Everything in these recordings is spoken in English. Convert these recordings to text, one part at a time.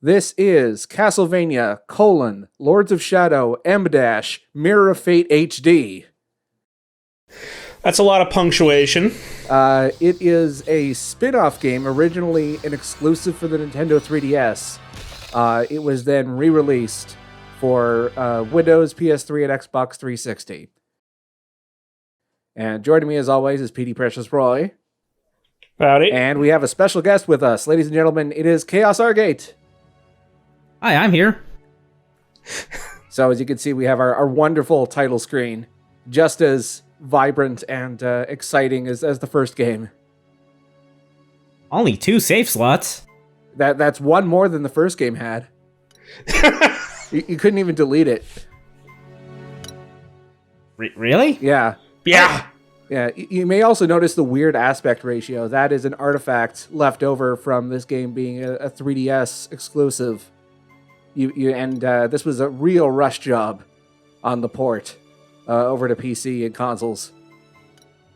This is Castlevania, Lords of Shadow, M-, Mirror of Fate HD. That's a lot of punctuation. It is a spin-off game, originally an exclusive for the Nintendo 3DS. It was then re-released for Windows, PS3, and Xbox 360. And joining me as always is PD Precious Roy. Howdy. And we have a special guest with us. Ladies and gentlemen, it is Chaos Argate. Hi, I'm here. So as you can see, we have our wonderful title screen, just as vibrant and exciting as the first game. Only 2 save slots. That's one more than the first game had. You couldn't even delete it. Really? Yeah. Yeah. Yeah. You may also notice the weird aspect ratio. That is an artifact left over from this game being a 3DS exclusive. This was a real rush job on the port over to PC and consoles.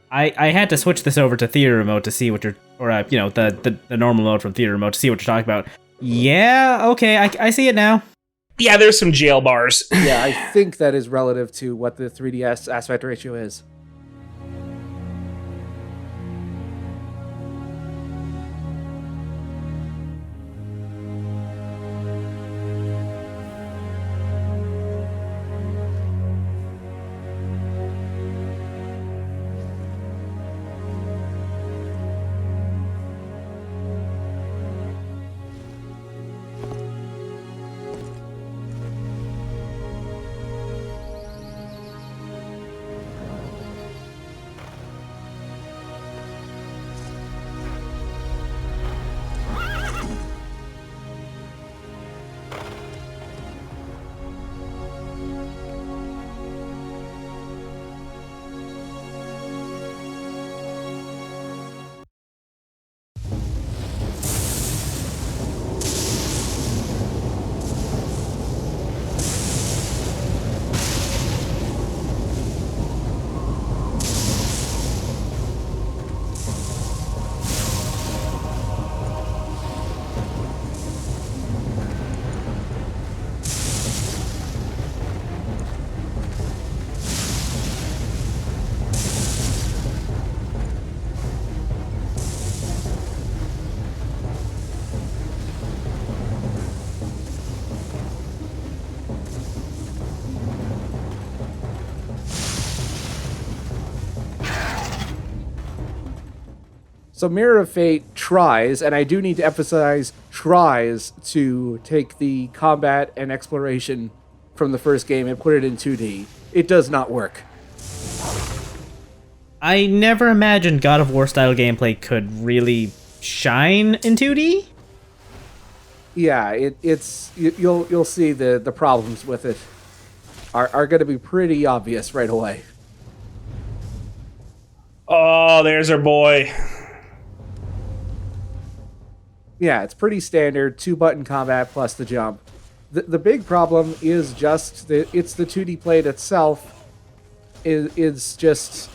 I had to switch this over to theater remote to see what you're, or the normal mode from theater remote to see what you're talking about. Yeah, okay, I see it now. Yeah, there's some jail bars. Yeah, I think that is relative to what the 3DS aspect ratio is. So Mirror of Fate tries, and I do need to emphasize, tries to take the combat and exploration from the first game and put it in 2D. It does not work. I never imagined God of War style gameplay could really shine in 2D. Yeah, you'll see the problems with it are going to be pretty obvious right away. Oh, there's our boy. Yeah, it's pretty standard 2-button combat plus the jump. The big problem is just it's the 2D plate itself is just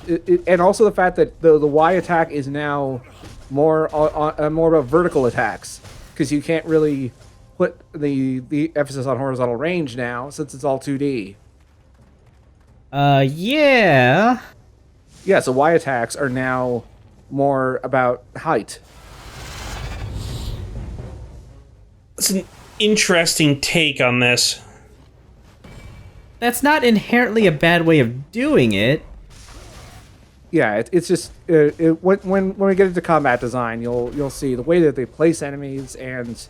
and also the fact that the Y attack is now more about vertical attacks, because you can't really put the emphasis on horizontal range now since it's all 2D. Yeah. Yeah, so Y attacks are now more about height. That's an interesting take on this. That's not inherently a bad way of doing it. Yeah, it's just when we get into combat design, you'll see the way that they place enemies, and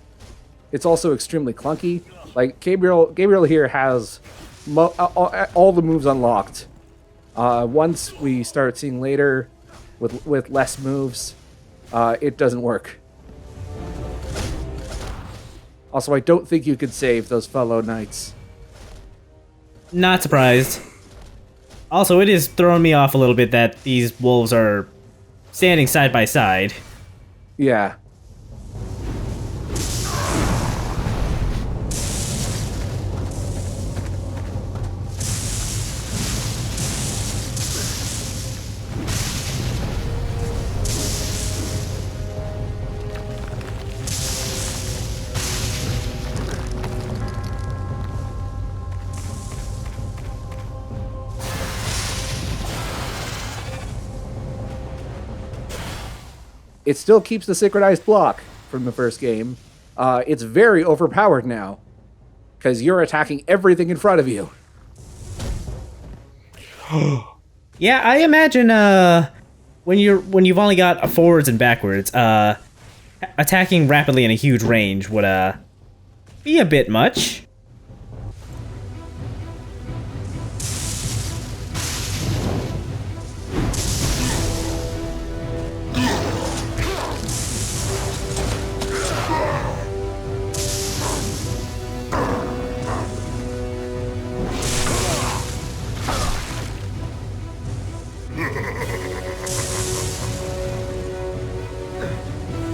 it's also extremely clunky. Like Gabriel here has all the moves unlocked. Once we start seeing later with less moves, it doesn't work. Also, I don't think you could save those fellow knights. Not surprised. Also, it is throwing me off a little bit that these wolves are standing side by side. Yeah. It still keeps the synchronized block from the first game. It's very overpowered now because you're attacking everything in front of you. Yeah, I imagine when you've only got a forwards and backwards, attacking rapidly in a huge range would be a bit much.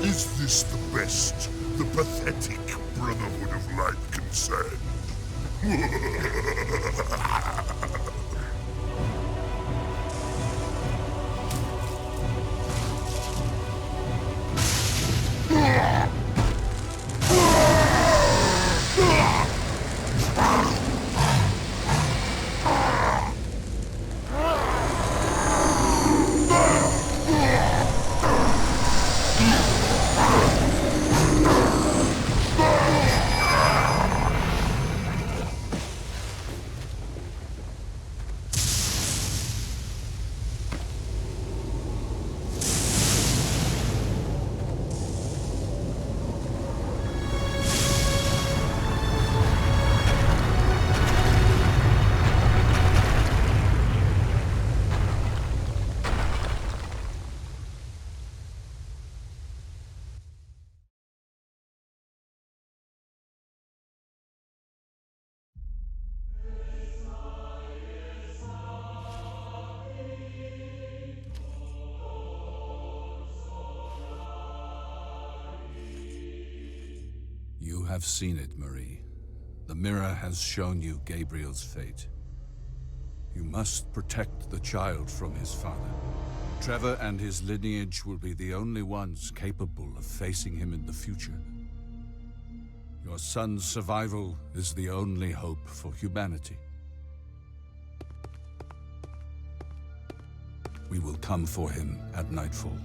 Is this the best the pathetic Brotherhood of Light can send? You have seen it, Marie. The mirror has shown you Gabriel's fate. You must protect the child from his father. Trevor and his lineage will be the only ones capable of facing him in the future. Your son's survival is the only hope for humanity. We will come for him at nightfall.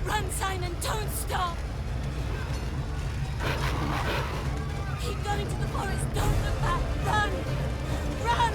Run, Simon! Don't stop! Keep going to the forest! Don't look back! Run! Run!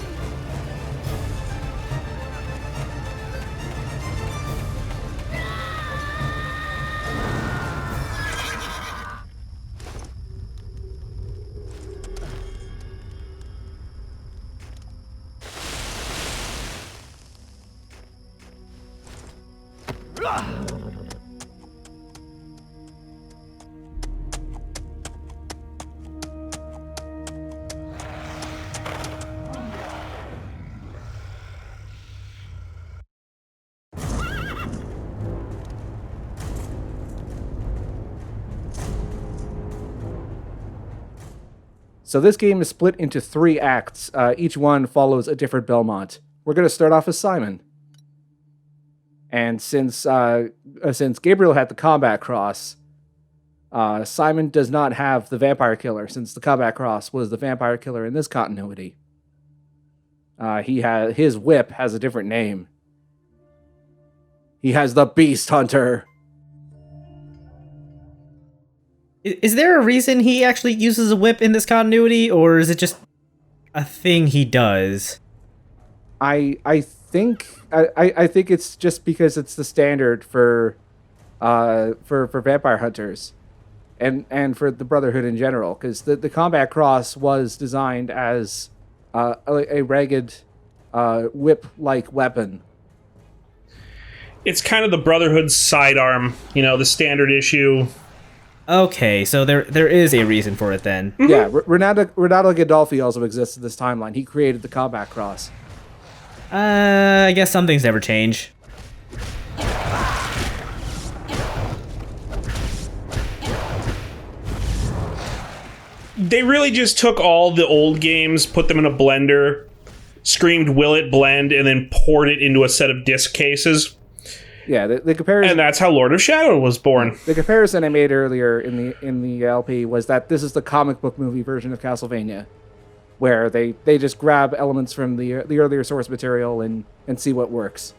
So this game is split into 3 acts. Each one follows a different Belmont. We're going to start off as Simon. And since Gabriel had the combat cross, Simon does not have the vampire killer, since the combat cross was the vampire killer in this continuity. His whip has a different name. He has the Beast Hunter. Is there a reason he actually uses a whip in this continuity, or is it just a thing he does? I think it's just because it's the standard for vampire hunters, and for the Brotherhood in general, because the combat cross was designed as a ragged whip-like weapon. It's kind of the Brotherhood's sidearm, the standard issue. Okay, so there is a reason for it then. Mm-hmm. Yeah, Renato Gandolfi also exists in this timeline. He created the combat cross. I guess some things never change. They really just took all the old games, put them in a blender, screamed, "Will it blend?" and then poured it into a set of disc cases. Yeah, the comparison, and that's how Lord of Shadow was born. The comparison I made earlier in the LP was that this is the comic book movie version of Castlevania, where they just grab elements from the earlier source material and see what works.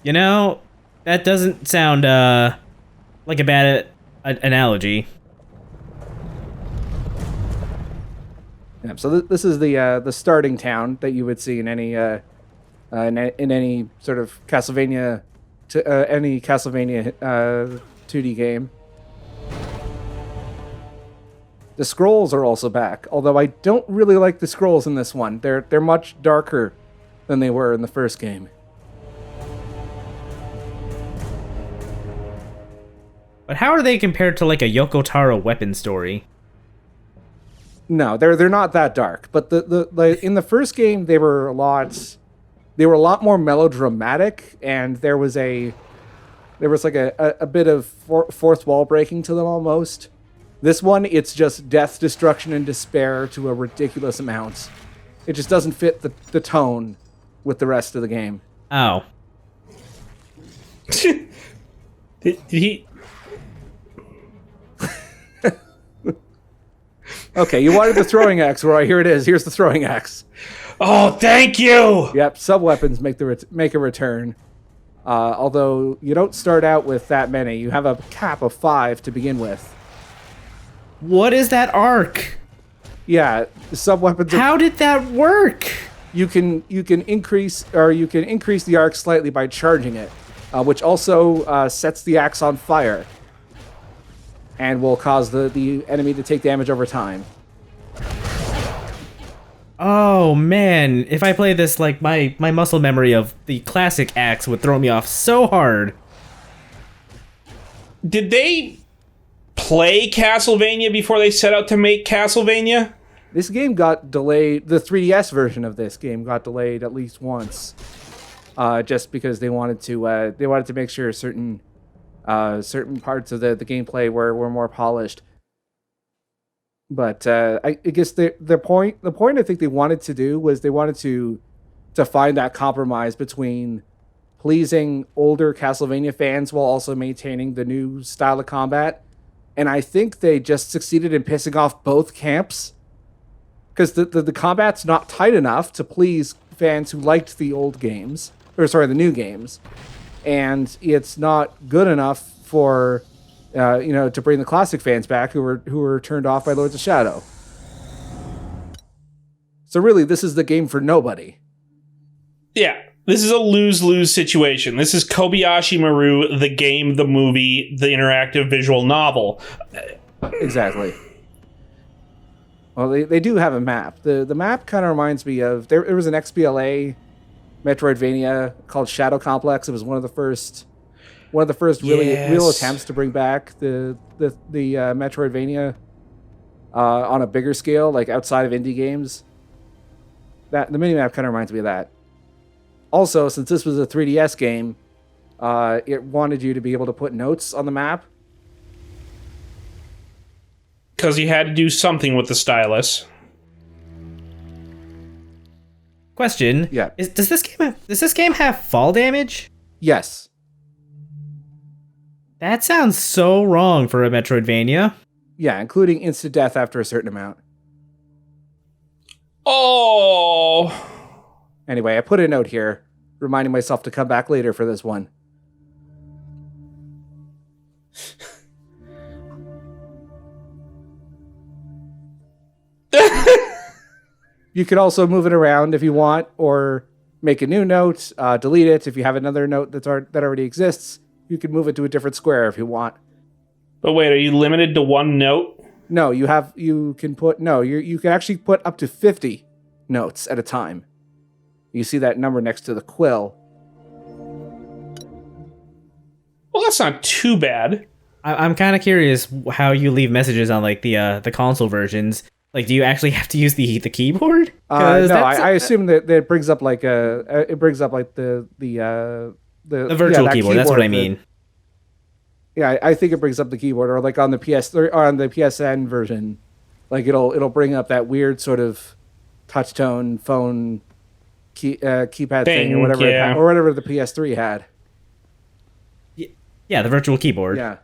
That doesn't sound like a bad analogy. Yeah, so this is the starting town that you would see in any in any sort of Castlevania, any Castlevania 2D game. The scrolls are also back, although I don't really like the scrolls in this one. They're much darker than they were in the first game. But how are they compared to like a Yoko Taro weapon story? No, they're not that dark. But the in the first game they were a lot more melodramatic, and there was like a bit of fourth wall breaking to them almost. This one, it's just death, destruction, and despair to a ridiculous amount. It just doesn't fit the tone with the rest of the game. Oh. Did he? Okay, you wanted the throwing axe, Roy. Here it is. Here's the throwing axe. Oh, thank you! Yep, sub-weapons make a return. Although you don't start out with that many. You have a cap of 5 to begin with. What is that arc? Yeah, the sub-weapons. How did that work? You can increase the arc slightly by charging it, which also sets the axe on fire, and will cause the enemy to take damage over time. Oh man, if I play this, like my muscle memory of the classic axe would throw me off so hard. Did they play Castlevania before they set out to make Castlevania? This game got delayed. The 3DS version of this game got delayed at least once, just because they wanted to make sure certain parts of the gameplay were more polished. But I guess the point I think they wanted to do was they wanted to find that compromise between pleasing older Castlevania fans while also maintaining the new style of combat. And I think they just succeeded in pissing off both camps, because the combat's not tight enough to please fans who liked the old games, the new games, and it's not good enough for to bring the classic fans back who were turned off by Lords of Shadow. So really, this is the game for nobody. Yeah, this is a lose-lose situation. This is Kobayashi Maru, the game, the movie, the interactive visual novel. Exactly. Well, they do have a map. The map kind of reminds me of there was an XBLA Metroidvania called Shadow Complex. It was one of the first real attempts to bring back the Metroidvania on a bigger scale, like outside of indie games. That the minimap kind of reminds me of that. Also, since this was a 3DS game, it wanted you to be able to put notes on the map. Because you had to do something with the stylus. Question. Yeah. Does this game have fall damage? Yes. That sounds so wrong for a Metroidvania. Yeah, including instant death after a certain amount. Oh. Anyway, I put a note here, reminding myself to come back later for this one. You could also move it around if you want, or make a new note, delete it. If you have another note that already exists, you can move it to a different square if you want. But wait, are you limited to one note? No, you can actually put up to 50 notes at a time. You see that number next to the quill. Well, that's not too bad. I'm kind of curious how you leave messages on like the console versions. Like, do you actually have to use the keyboard? No, I assume that it brings up like the virtual keyboard. That's what I mean. Yeah, I think it brings up the keyboard, or like on the PS3 or on the PSN version, like it'll bring up that weird sort of touch tone phone keypad thing or whatever or whatever the PS3 had. Yeah, the virtual keyboard. Yeah.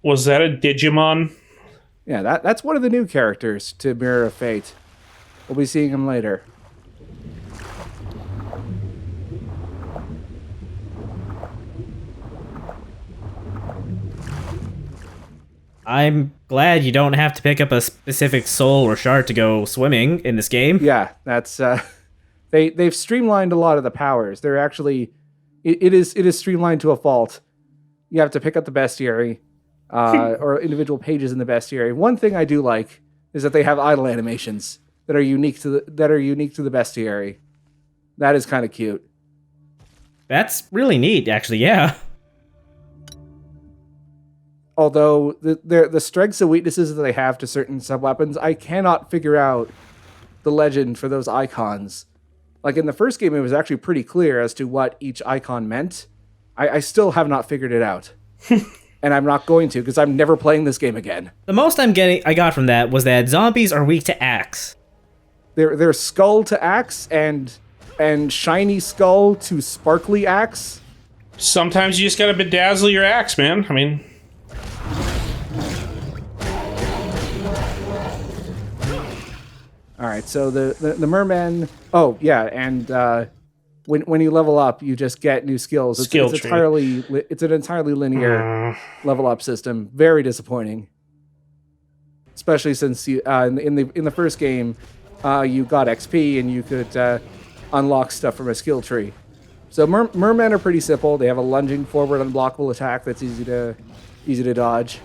Was that a Digimon? Yeah, that's one of the new characters to Mirror of Fate. We'll be seeing him later. I'm glad you don't have to pick up a specific soul or shard to go swimming in this game. Yeah, that's they've streamlined a lot of the powers. They're actually it is streamlined to a fault. You have to pick up the bestiary. Or individual pages in the bestiary. One thing I do like is that they have idle animations that are unique to the bestiary. That is kind of cute. That's really neat, actually. Yeah. Although the strengths and weaknesses that they have to certain sub-weapons, I cannot figure out the legend for those icons. Like in the first game, it was actually pretty clear as to what each icon meant. I still have not figured it out. And I'm not going to, because I'm never playing this game again. The most I got from that was that zombies are weak to axe. They're skull to axe and shiny skull to sparkly axe. Sometimes you just gotta bedazzle your axe, man. I mean... All right, so the merman... Oh, yeah, and... When you level up, you just get new skills. It's an entirely linear level up system. Very disappointing, especially since you in the first game, you got XP and you could unlock stuff from a skill tree. So mermen are pretty simple. They have a lunging forward unblockable attack that's easy to dodge.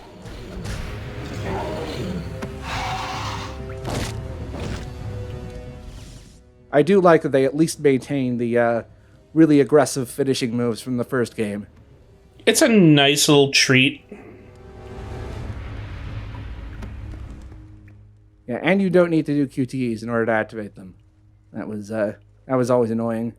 I do like that they at least maintain the really aggressive finishing moves from the first game. It's a nice little treat. Yeah, and you don't need to do QTEs in order to activate them. That was always annoying.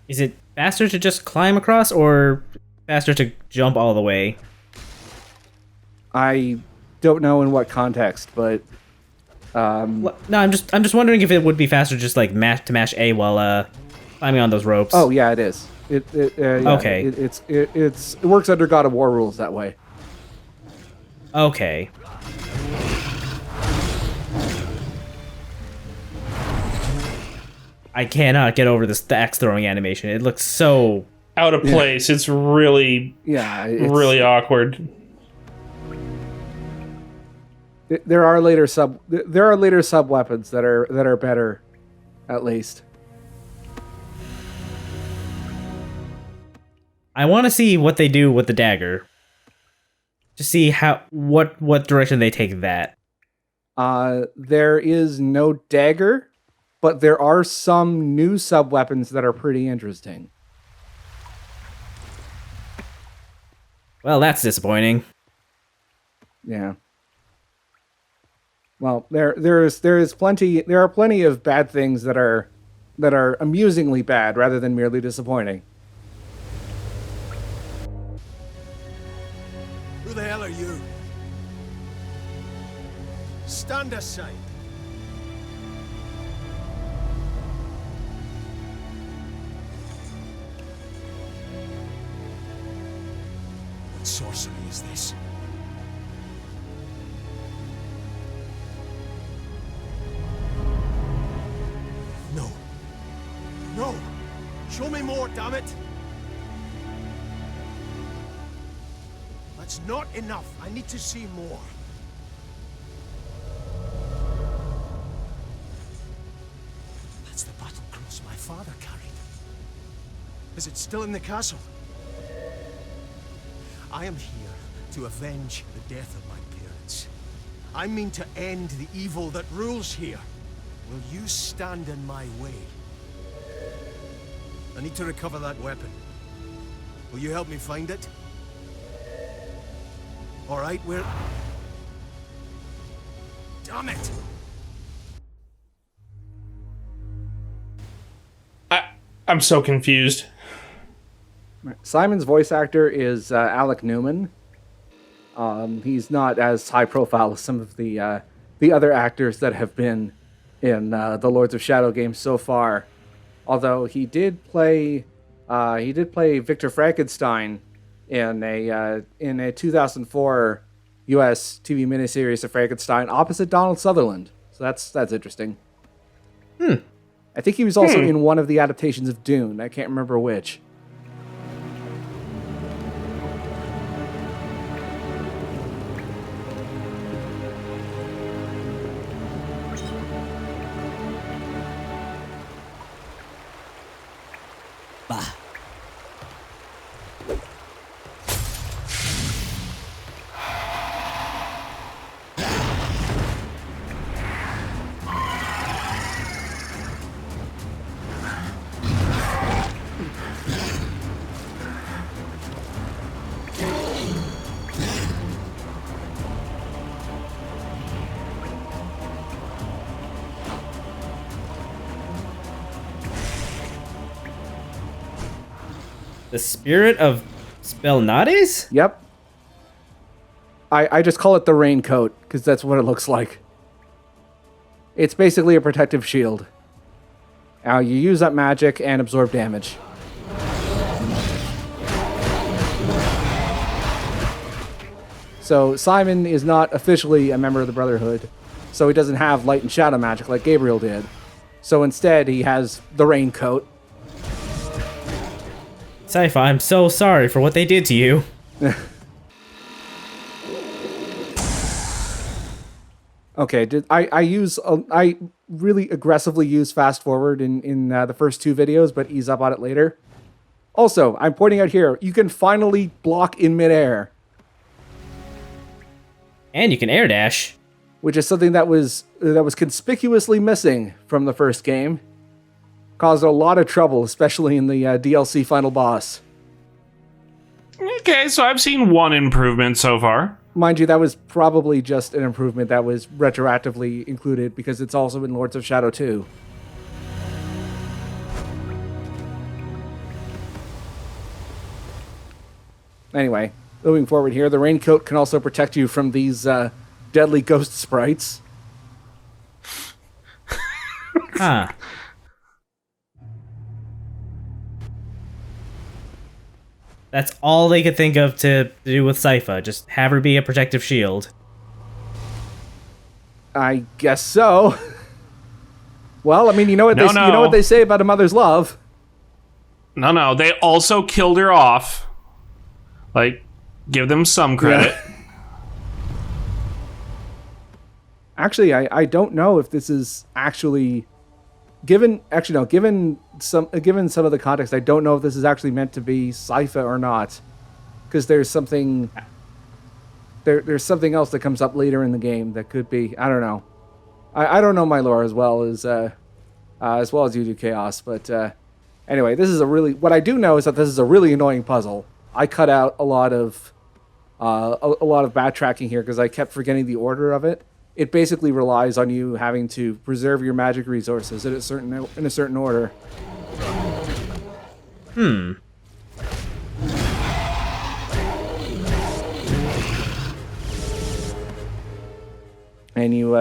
Is it faster to just climb across or faster to jump all the way? I don't know in what context, but No, I'm just wondering if it would be faster just like mash A while climbing on those ropes. Oh yeah, it is. Yeah, okay. It works under God of War rules that way. Okay. I cannot get over the axe throwing animation. It looks so out of place. It's really really awkward. There are later sub weapons that are better, at least. I want to see what they do with the dagger. To see what direction they take that. There is no dagger, but there are some new sub weapons that are pretty interesting. Well, that's disappointing. Yeah. Well, there are plenty of bad things that are amusingly bad rather than merely disappointing. Who the hell are you? Stand aside. What sorcery is this? No. No! Show me more, damn it! That's not enough. I need to see more. That's the battle cross my father carried. Is it still in the castle? I am here to avenge the death of my parents. I mean to end the evil that rules here. Will you stand in my way? I need to recover that weapon. Will you help me find it? All right, where... Damn it! I'm so confused. Simon's voice actor is Alec Newman. He's not as high profile as some of the other actors that have been in the Lords of Shadow games so far. Although he did play Victor Frankenstein in a 2004 U.S. TV miniseries of Frankenstein opposite Donald Sutherland. So that's interesting. I think he was also in one of the adaptations of Dune. I can't remember which. The spirit of Spelnades? Yep. I just call it the raincoat, because that's what it looks like. It's basically a protective shield. Now, you use that magic and absorb damage. So, Simon is not officially a member of the Brotherhood, so he doesn't have light and shadow magic like Gabriel did. So instead, he has the raincoat. Sypha, I'm so sorry for what they did to you. Okay, I really aggressively use fast forward in the first two videos, but ease up on it later. Also, I'm pointing out here, you can finally block in midair, And you can air dash. which is something that was conspicuously missing from the first game. Caused a lot of trouble, especially in the DLC final boss. Okay, so I've seen one improvement so far. Mind you, that was probably just an improvement that was retroactively included because it's also in Lords of Shadow 2. Anyway, moving forward here, the raincoat can also protect you from these deadly ghost sprites. Huh. That's all they could think of to do with Sypha. Just have her be a protective shield. I guess so. Well, I mean, you know what you know what they say about a mother's love. No, they also killed her off. Like, give them some credit. Yeah. Actually, I don't know if this is actually given some of the context. I don't know if this is actually meant to be Sypha or not, because there's something else that comes up later in the game that could be. I don't know. I don't know my lore as well as you do, Chaos. But anyway, this is what I do know is that this is a really annoying puzzle. I cut out a lot of a lot of backtracking here because I kept forgetting the order of it. It basically relies on you having to preserve your magic resources in a certain order. And you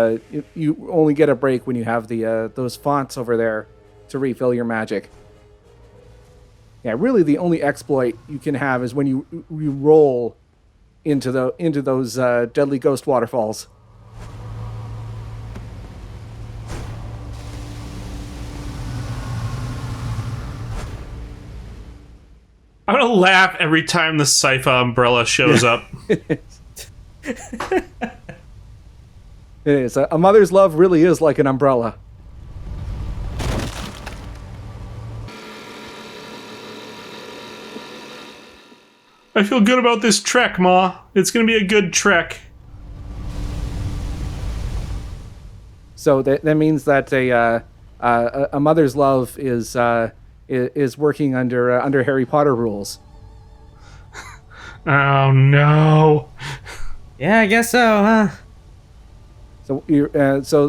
only get a break when you have the those fonts over there to refill your magic. Yeah, really the only exploit you can have is when you roll into those deadly ghost waterfalls. I'm gonna laugh every time the Sypha umbrella shows up. It is. A mother's love really is like an umbrella. I feel good about this trek, Ma. It's gonna be a good trek. So that means that a mother's love is working under Harry Potter rules. Oh no. Yeah, I guess so, huh? So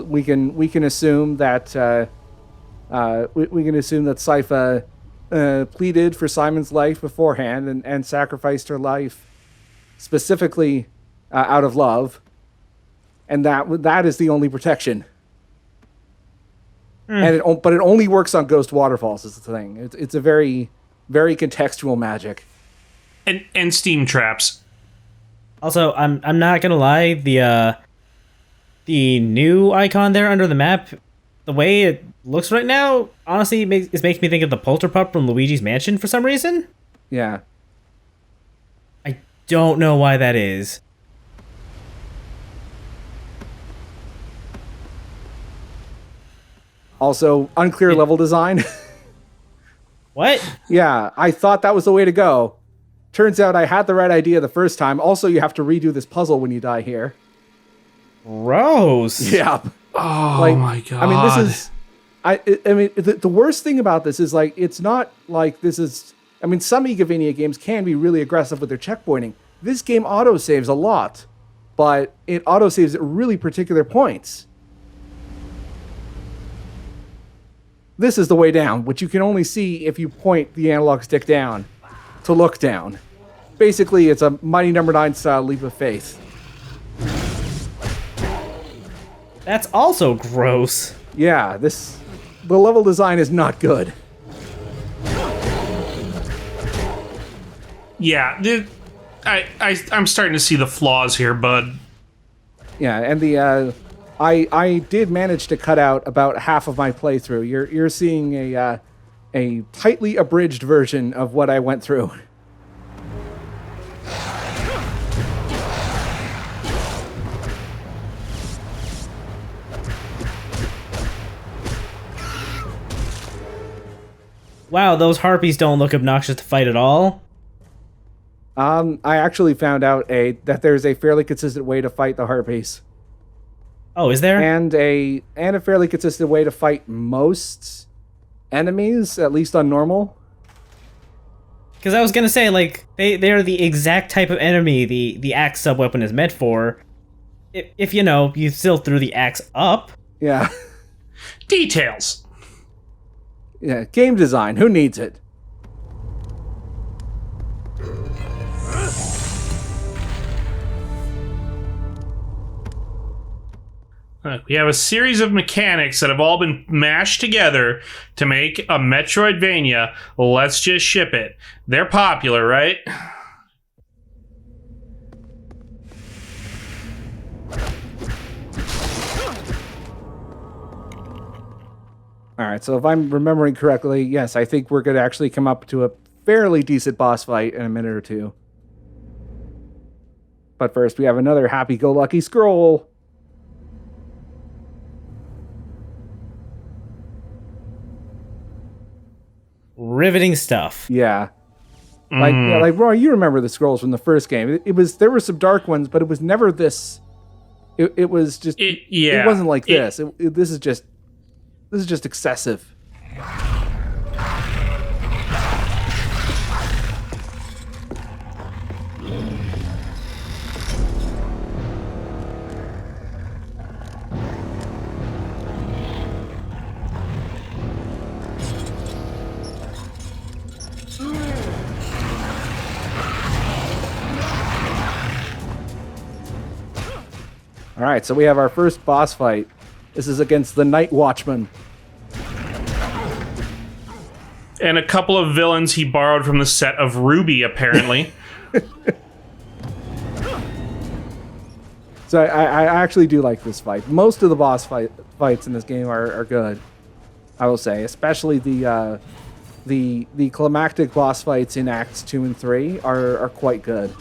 we can assume that we can assume that Sypha pleaded for Simon's life beforehand and sacrificed her life specifically out of love, and that is the only protection. But it only works on ghost waterfalls is the thing. It's a very, very contextual magic. And steam traps. Also, I'm not gonna lie, the new icon there under the map, the way it looks right now, honestly, it makes me think of the Polterpup from Luigi's Mansion for some reason. Yeah. I don't know why that is. Also, unclear level design. What? Yeah, I thought that was the way to go. Turns out I had the right idea the first time. Also, you have to redo this puzzle when you die here. Gross. Yeah. Oh my god. I mean, this is... I mean, the worst thing about this is, like, it's not like this is... I mean, some Igavania games can be really aggressive with their checkpointing. This game autosaves a lot, but it autosaves at really particular points. This is the way down, which you can only see if you point the analog stick down to look down. Basically, it's a Mighty Number 9 style leap of faith. That's also gross. Yeah, the level design is not good. Yeah, I'm starting to see the flaws here, bud. Yeah, and I did manage to cut out about half of my playthrough. You're seeing a tightly abridged version of what I went through. Wow, those harpies don't look obnoxious to fight at all. I actually found out that there's a fairly consistent way to fight the harpies. Oh, is there? And a fairly consistent way to fight most enemies, at least on normal. Because I was gonna say, like, they're the exact type of enemy the axe sub-weapon is meant for. If you still threw the axe up. Yeah. Details. Yeah, game design, who needs it? We have a series of mechanics that have all been mashed together to make a Metroidvania. Let's just ship it. They're popular, right? All right, so if I'm remembering correctly, yes, I think we're going to actually come up to a fairly decent boss fight in a minute or two. But first, we have another happy-go-lucky scroll. Riveting stuff. Yeah. Like Roy, you remember the scrolls from the first game. There were some dark ones, but it was never this. It was just. It wasn't like this. This is just excessive. All right, so we have our first boss fight. This is against the Night Watchman. And a couple of villains he borrowed from the set of Ruby, apparently. So I actually do like this fight. Most of the boss fights in this game are good, I will say. Especially the climactic boss fights in Acts 2 and 3 are quite good.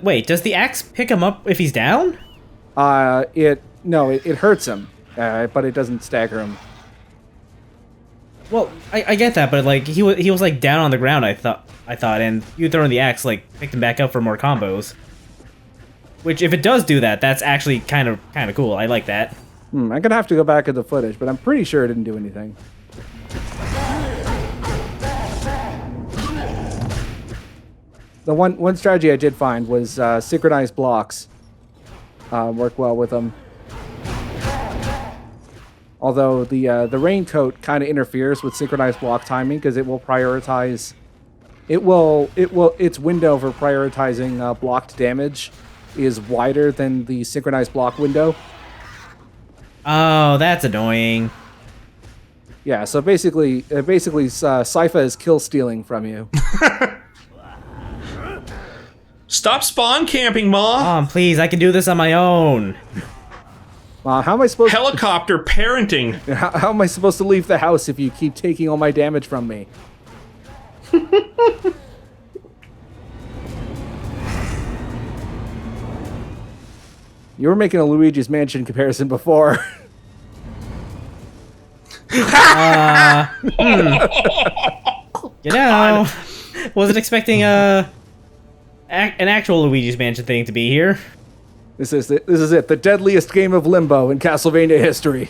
Wait, does the axe pick him up if he's down? It hurts him, but it doesn't stagger him. Well, I get that, but like he was like down on the ground. I thought, and you throwing the axe like picked him back up for more combos. Which, if it does do that, that's actually kind of cool. I like that. I'm gonna have to go back at the footage, but I'm pretty sure it didn't do anything. The one strategy I did find was synchronized blocks work well with them. Although the raincoat kind of interferes with synchronized block timing because it will prioritize. Its window for prioritizing blocked damage is wider than the synchronized block window. Oh, that's annoying. Yeah, so basically, Sypha is kill stealing from you. Stop spawn camping, Ma! Mom, please, I can do this on my own. How am I supposed? Helicopter parenting. How am I supposed to leave the house if you keep taking all my damage from me? You were making a Luigi's Mansion comparison before. You know, wasn't expecting an actual Luigi's Mansion thing to be here. This is it. The deadliest game of Limbo in Castlevania history.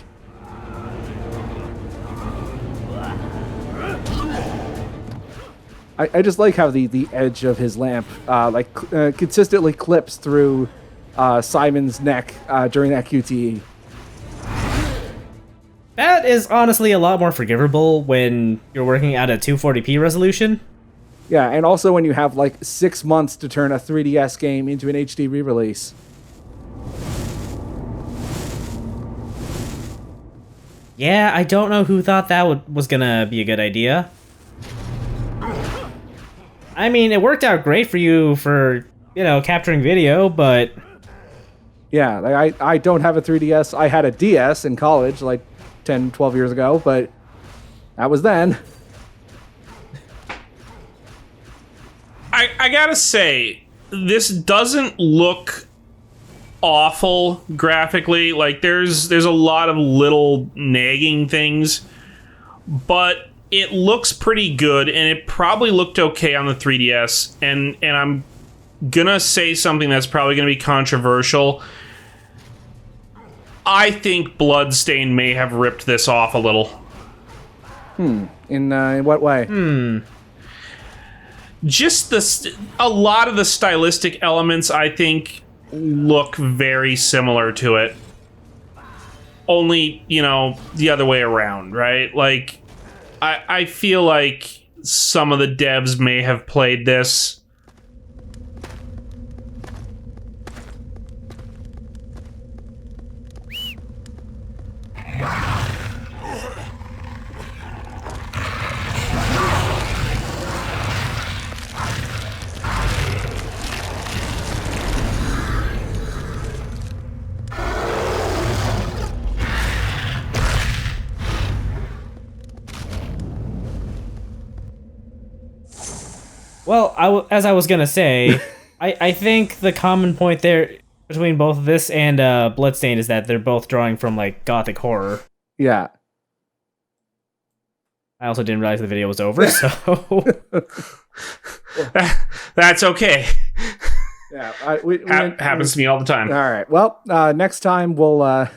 I just like how the edge of his lamp consistently clips through Simon's neck during that QTE. That is honestly a lot more forgivable when you're working at a 240p resolution. Yeah, and also when you have like 6 months to turn a 3DS game into an HD re-release. Yeah, I don't know who thought that was gonna be a good idea. I mean, it worked out great for you for, capturing video, but... Yeah, like I don't have a 3DS. I had a DS in college, like 10, 12 years ago, but that was then. I gotta say, this doesn't look awful graphically. Like, there's a lot of little nagging things, but it looks pretty good, and it probably looked okay on the 3DS, and I'm gonna say something that's probably gonna be controversial. I think Bloodstain may have ripped this off a little. In what way? Just a lot of the stylistic elements, I think, look very similar to it. Only, the other way around, right? Like, I feel like some of the devs may have played this. Well, as I was gonna say, I think the common point there between both this and Bloodstain is that they're both drawing from, like, gothic horror. Yeah. I also didn't realize the video was over, so... That's okay. Yeah, happens to me all the time. All right. Well, next time we'll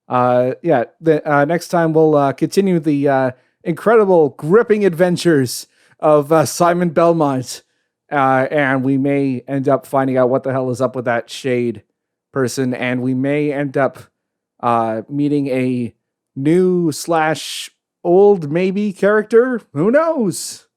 next time we'll continue the incredible, gripping adventures of Simon Belmont, and we may end up finding out what the hell is up with that Shade person, and we may end up meeting a new / old maybe character. Who knows?